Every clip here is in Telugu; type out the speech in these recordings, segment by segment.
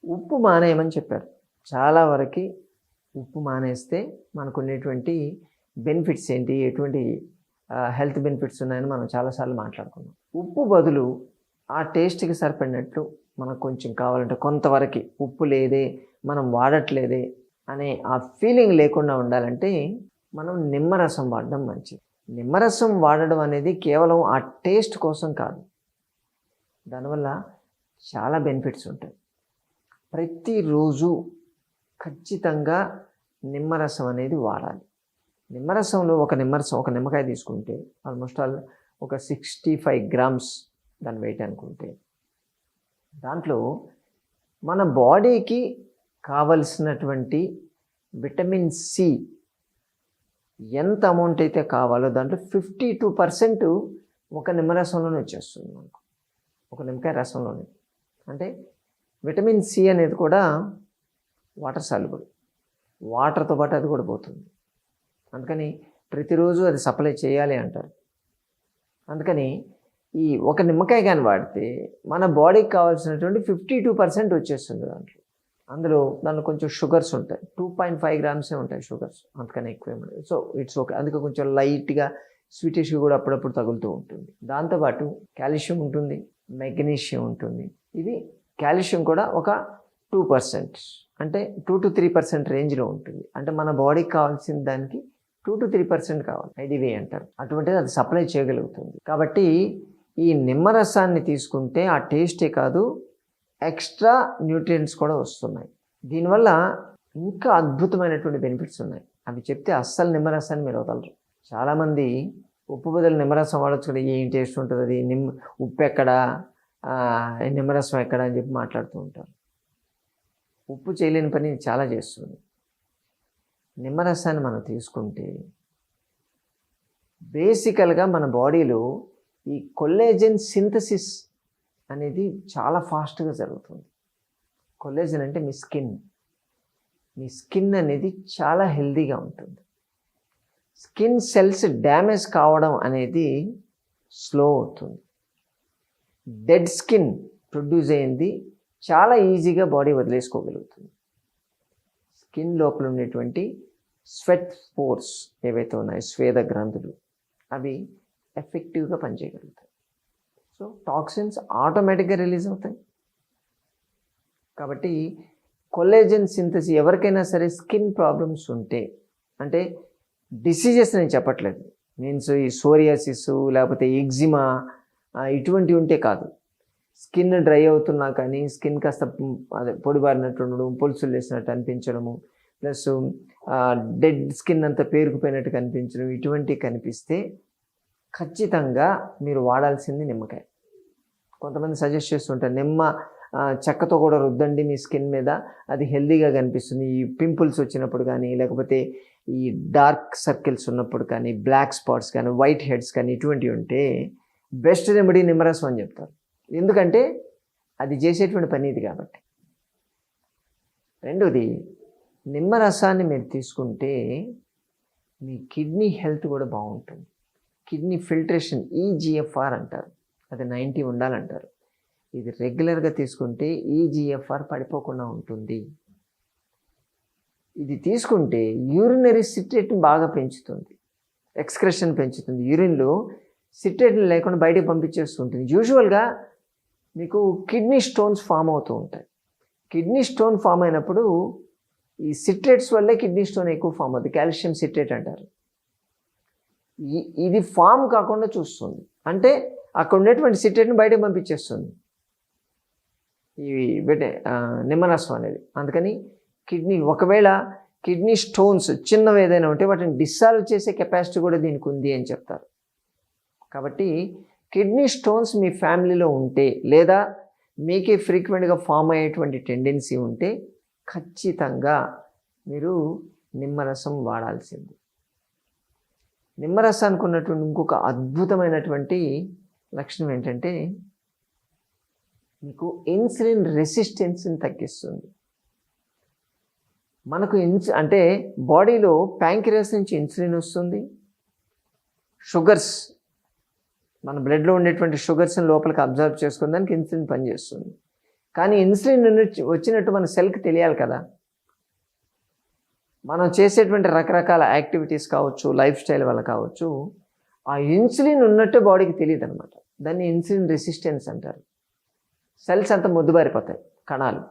ఉప్పు మానేయమని చెప్పారు. చాలా వరకి ఉప్పు మానేస్తే మనకున్నటువంటి బెనిఫిట్స్ ఏంటి, ఎటువంటి హెల్త్ బెనిఫిట్స్ ఉన్నాయని మనం చాలాసార్లు మాట్లాడుకున్నాం. ఉప్పు బదులు ఆ టేస్ట్‌కి సరిపడినట్లు మనకు కొంచెం కావాలంటే కొంతవరకి ఉప్పు లేదే, మనం వాడట్లేదే అనే ఆ ఫీలింగ్ లేకుండా ఉండాలంటే మనం నిమ్మరసం వాడడం మంచిది. నిమ్మరసం వాడడం అనేది కేవలం ఆ టేస్ట్ కోసం కాదు. దానివల్ల చాలా బెనిఫిట్స్ ఉంటాయి. ప్రతిరోజు ఖచ్చితంగా నిమ్మరసం అనేది వాడాలి. నిమ్మరసంలో ఒక నిమ్మకాయ తీసుకుంటే ఆల్మోస్ట్ ఆల్ ఒక 65 గ్రామ్స్ దాని వెయిట్ అనుకుంటే, దాంట్లో మన బాడీకి కావలసినటువంటి విటమిన్ సి ఎంత అమౌంట్ అయితే కావాలో దాంట్లో 52% ఒక నిమ్మరసంలోనే వచ్చేస్తుంది మనకు, ఒక నిమ్మకాయ రసంలోనే. అంటే విటమిన్ సి అనేది కూడా వాటర్ సాల్యుబుల్, వాటర్తో పాటు అది కూడా పోతుంది. అందుకని ప్రతిరోజు అది సప్లై చేయాలి అంటారు. అందుకని ఈ ఒక నిమ్మకాయ కానీ వాడితే మన బాడీకి కావాల్సినటువంటి 52% వచ్చేస్తుంది దాంట్లో కొంచెం షుగర్స్ ఉంటాయి. 2.5 గ్రామ్సే ఉంటాయి షుగర్స్, అంతకన్నా ఎక్కువ ఏమి. So it's okay. అందుకే కొంచెం లైట్గా స్వీటిష్ కూడా అప్పుడప్పుడు తగులుతూ ఉంటుంది. దాంతోపాటు కాల్షియం ఉంటుంది, మెగ్నీషియం ఉంటుంది. ఇది కాల్షియం కూడా ఒక 2%, అంటే 2 to 3% రేంజ్లో ఉంటుంది. అంటే మన బాడీకి కావాల్సిన దానికి 2 to 3% కావాలి, ఐడివే అంటారు. అటువంటిది అది సప్లై చేయగలుగుతుంది. కాబట్టి ఈ నిమ్మరసాన్ని తీసుకుంటే ఆ టేస్టే కాదు, ఎక్స్ట్రా న్యూట్రియంట్స్ కూడా వస్తున్నాయి. దీనివల్ల ఇంకా అద్భుతమైనటువంటి బెనిఫిట్స్ ఉన్నాయి. అవి చెప్తే అస్సలు నిమ్మరసాన్ని మీరు వదలరు. చాలామంది ఉప్పు బదులు నిమ్మరసం వాడచ్చు కదా, ఏం టేస్ట్ ఉంటుంది అది, ఉప్పు ఎక్కడా, నిమ్మరసం ఎక్కడా అని చెప్పి మాట్లాడుతూ ఉంటారు. ఉప్పు చేయలేని పని చాలా చేస్తుంది. నిమ్మరసాన్ని మనం తీసుకుంటే బేసికల్గా మన బాడీలో ఈ కొల్లాజెన్ సింథసిస్ అనేది చాలా ఫాస్ట్గా జరుగుతుంది. కొల్లాజెన్ అంటే మీ స్కిన్ అనేది చాలా హెల్తీగా ఉంటుంది. స్కిన్ సెల్స్ డ్యామేజ్ కావడం అనేది స్లో అవుతుంది. డెడ్ స్కిన్ ప్రొడ్యూస్ అయ్యింది చాలా ఈజీగా బాడీ వదిలేసుకోగలుగుతుంది. స్కిన్ లోపల ఉండేటువంటి స్వెట్ స్పోర్స్ ఏవైతే ఉన్నాయో, స్వేద గ్రంథులు, అవి ఎఫెక్టివ్గా పనిచేయగలుగుతాయి. సో టాక్సిన్స్ ఆటోమేటిక్గా రిలీజ్ అవుతాయి. కాబట్టి కొల్లాజెన్ సింథసిస్ ఎవరికైనా సరే స్కిన్ ప్రాబ్లమ్స్ ఉంటే, అంటే డిసీజెస్ నేను చెప్పట్లేదు, మీన్స్ ఈ సోరియాసిస్ లేకపోతే ఎగ్జిమా ఇటువంటివి ఉంటే కాదు, స్కిన్ డ్రై అవుతున్నా కానీ స్కిన్ కాస్త పొడిబారినట్టు ఉండడం, పొలుసులు వేసినట్టు అనిపించడము, ప్లస్ డెడ్ స్కిన్ అంతా పేరుకుపోయినట్టు కనిపించడం, ఇటువంటివి కనిపిస్తే ఖచ్చితంగా మీరు వాడాల్సింది నిమ్మకాయ. కొంతమంది సజెస్ట్ చేస్తుంటారు నిమ్మ చెక్కతో కూడా రుద్దండి మీ స్కిన్ మీద, అది హెల్తీగా కనిపిస్తుంది. ఈ పింపుల్స్ వచ్చినప్పుడు కానీ, లేకపోతే ఈ డార్క్ సర్కిల్స్ ఉన్నప్పుడు కానీ, బ్లాక్ స్పాట్స్ కానీ, వైట్ హెడ్స్ కానీ ఇటువంటివి ఉంటే బెస్ట్ రెమెడీ నిమ్మరసం అని చెప్తారు. ఎందుకంటే అది చేసేటువంటి పని ఇది కాబట్టి. రెండోది, నిమ్మరసాన్ని మీరు తీసుకుంటే మీ కిడ్నీ హెల్త్ కూడా బాగుంటుంది. కిడ్నీ ఫిల్టరేషన్ ఈజిఎఫ్ఆర్ అంటారు, అది 90 ఉండాలంటారు. ఇది రెగ్యులర్గా తీసుకుంటే ఈజిఎఫ్ఆర్ పడిపోకుండా ఉంటుంది. ఇది తీసుకుంటే యూరినరీ సిట్రేట్ని బాగా పెంచుతుంది, ఎక్స్క్రెషన్ పెంచుతుంది. యూరిన్లో సిట్రేట్ని లేకుండా బయటకు పంపించేస్తుంటుంది. యూజువల్గా మీకు కిడ్నీ స్టోన్స్ ఫామ్ అవుతూ ఉంటాయి. కిడ్నీ స్టోన్ ఫామ్ అయినప్పుడు ఈ సిట్రేట్స్ వల్లే కిడ్నీ స్టోన్ ఎక్కువ ఫామ్ అవుతుంది, కాల్షియం సిట్రేట్ అంటారు. ఇది ఫామ్ కాకుండా చూస్తుంది, అంటే అక్కడ ఉన్నటువంటి సిట్రేట్ని బయటకు పంపించేస్తుంది ఈ నిమ్మరసం అనేది. అందుకని ఒకవేళ కిడ్నీ స్టోన్స్ చిన్నవి ఏదైనా ఉంటే వాటిని డిస్సాల్వ్ చేసే కెపాసిటీ కూడా దీనికి ఉంది అని చెప్తారు. కాబట్టి కిడ్నీ స్టోన్స్ మీ ఫ్యామిలీలో ఉంటే, లేదా మీకే ఫ్రీక్వెంట్గా ఫామ్ అయ్యేటువంటి టెండెన్సీ ఉంటే ఖచ్చితంగా మీరు నిమ్మరసం వాడాల్సింది. నిమ్మరసానికి ఉన్నటువంటి ఇంకొక అద్భుతమైనటువంటి లక్షణం ఏంటంటే మీకు ఇన్సులిన్ రెసిస్టెన్స్ని తగ్గిస్తుంది. మనకు అంటే బాడీలో ప్యాంక్రియాస్ నుంచి ఇన్సులిన్ వస్తుంది, షుగర్స్ మన బ్లడ్లో ఉండేటువంటి షుగర్స్ని లోపలికి అబ్జర్వ్ చేసుకోవడానికి ఇన్సులిన్ పనిచేస్తుంది. కానీ ఇన్సులిన్ వచ్చినట్టు మన సెల్కి తెలియాలి కదా. మనం చేసేటువంటి రకరకాల యాక్టివిటీస్ కావచ్చు, లైఫ్ స్టైల్ వల్ల కావచ్చు, ఆ ఇన్సులిన్ ఉన్నట్టు బాడీకి తెలియదు అనమాట. దాన్ని ఇన్సులిన్ రెసిస్టెన్స్ అంటారు. సెల్స్ అంతా మొద్దుబారిపోతాయి, కణాలు.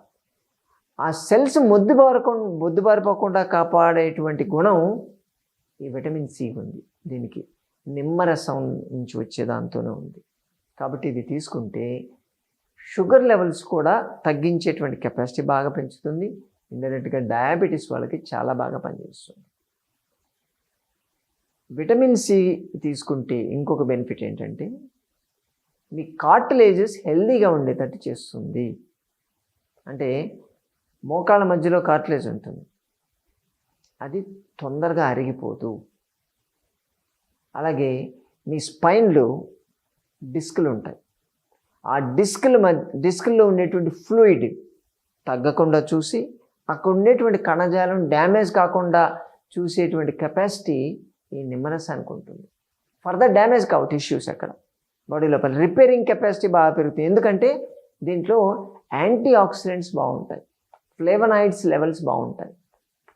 ఆ సెల్స్ మొద్దుబారిపోకుండా కాపాడేటువంటి గుణం ఈ విటమిన్ సి ఉంది. దీనికి నిమ్మరసం నుంచి వచ్చే దాంతోనే ఉంది. కాబట్టి ఇది తీసుకుంటే షుగర్ లెవెల్స్ కూడా తగ్గించేటువంటి కెపాసిటీ బాగా పెంచుతుంది. ఇండైరెక్ట్గా డయాబెటీస్ వాళ్ళకి చాలా బాగా పనిచేస్తుంది. విటమిన్ సి తీసుకుంటే ఇంకొక బెనిఫిట్ ఏంటంటే మీ కార్టిలేజెస్ హెల్దీగా ఉండేటట్టు చేస్తుంది. అంటే మోకాళ్ళ మధ్యలో కార్టిలేజ్ ఉంటుంది, అది తొందరగా అరిగిపోదు. అలాగే మీ స్పైన్లో డిస్కులు ఉంటాయి, ఆ డిస్కుల్లో ఉండేటువంటి ఫ్లూయిడ్ తగ్గకుండా చూసి అక్కడ ఉండేటువంటి కణజాలం డ్యామేజ్ కాకుండా చూసేటువంటి కెపాసిటీ ఈ నిమ్మరసానికి ఉంటుంది. ఫర్దర్ డ్యామేజ్ కావు టిష్యూస్ అక్కడ బాడీ లోపల. రిపేరింగ్ కెపాసిటీ బాగా పెరుగుతుంది, ఎందుకంటే దీంట్లో యాంటీ ఆక్సిడెంట్స్ బాగుంటాయి, ఫ్లేవనాయిడ్స్ లెవెల్స్ బాగుంటాయి.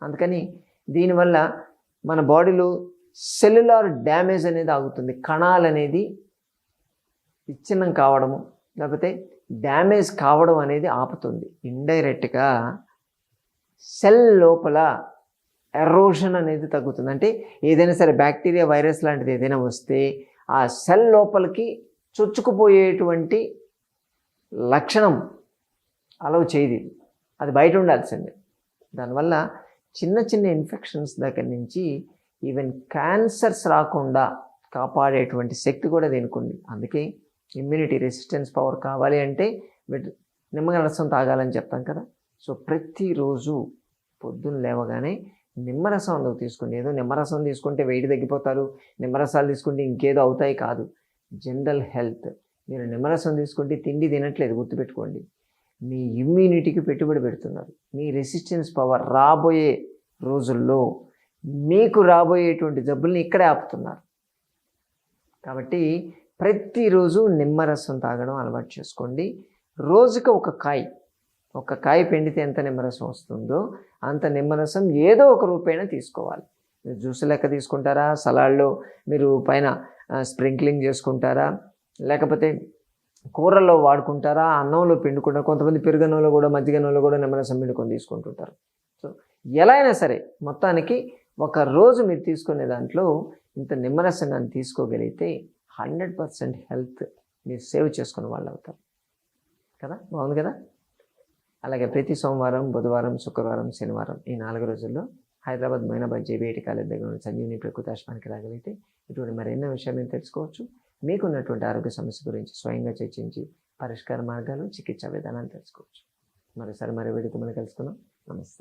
అందుకని దీనివల్ల మన బాడీలో సెల్యులార్ డ్యామేజ్ అనేది ఆగుతుంది. కణాలు అనేది విచ్ఛిన్నం కావడము లేకపోతే డ్యామేజ్ కావడం అనేది ఆపుతుంది. ఇండైరెక్ట్గా సెల్ లోపల ఎరోషన్ అనేది తగ్గుతుంది. అంటే ఏదైనా సరే బ్యాక్టీరియా, వైరస్ లాంటిది ఏదైనా వస్తే ఆ సెల్ లోపలికి చొచ్చుకుపోయేటువంటి లక్షణం అలౌ చేయదు, అది బయట ఉండాల్సిందే. దానివల్ల చిన్న చిన్న ఇన్ఫెక్షన్స్ దగ్గర నుంచి ఈవెన్ క్యాన్సర్స్ రాకుండా కాపాడేటువంటి శక్తి కూడా దీనికి ఉంది. అందుకే ఇమ్యూనిటీ రెసిస్టెన్స్ పవర్ కావాలి అంటే నిమ్మకాయ రసం తాగాలని చెప్తాం కదా. సో ప్రతిరోజు పొద్దున్న లేవగానే నిమ్మరసం అందుకు తీసుకోండి. ఏదో నిమ్మరసం తీసుకుంటే వెయిట్ తగ్గిపోతారు, నిమ్మరసాలు తీసుకుంటే ఇంకేదో అవుతాయి కాదు. General health. మీరు నిమ్మరసం తీసుకుంటే తిండి తినట్లేదు, గుర్తుపెట్టుకోండి. మీ ఇమ్యూనిటీకి పెట్టుబడి పెడుతున్నారు. మీ రెసిస్టెన్స్ పవర్ రాబోయే రోజుల్లో మీకు రాబోయేటువంటి జబ్బుల్ని ఇక్కడే ఆపుతున్నారు. కాబట్టి ప్రతిరోజు నిమ్మరసం తాగడం అలవాటు చేసుకోండి. రోజుకి ఒక కాయ పిండితే ఎంత నిమ్మరసం వస్తుందో అంత నిమ్మరసం ఏదో ఒక రూపేణ తీసుకోవాలి. మీరు జ్యూస్ లెక్క తీసుకుంటారా, సలాడ్లో మీరు పైన స్ప్రింక్లింగ్ చేసుకుంటారా, లేకపోతే కూరల్లో వాడుకుంటారా, అన్నంలో పిండుకుంటారా, కొంతమంది పెరుగన్నంలో కూడా మజ్జిగన్నంలో కూడా నిమ్మరసం పిండుకొని తీసుకుంటుంటారు. సో ఎలా అయినా సరే మొత్తానికి ఒక రోజు మీరు తీసుకునే దాంట్లో ఇంత నిమ్మరసం తీసుకోగలిగితే 100% హెల్త్ మీరు సేవ్ చేసుకునే వాళ్ళు అవుతారు కదా. బాగుంది కదా. అలాగే ప్రతి సోమవారం, బుధవారం, శుక్రవారం, శనివారం ఈ 4 రోజుల్లో హైదరాబాద్ మైనాబాద్ జేబీఐటీ కాలేజ్ దగ్గర ఉన్న సంజీవని ప్రకృతి ఆశ్రమానికి రాగలిగితే ఇటువంటి మరెన్నో విషయాలు మీరు తెలుసుకోవచ్చు. మీకున్నటువంటి ఆరోగ్య సమస్య గురించి స్వయంగా చర్చించి పరిష్కార మార్గాలు, చికిత్సా విధానాలు తెలుసుకోవచ్చు. మరోసారి మరో వీడియోతో మనం కలుసుకుందాం. నమస్తే.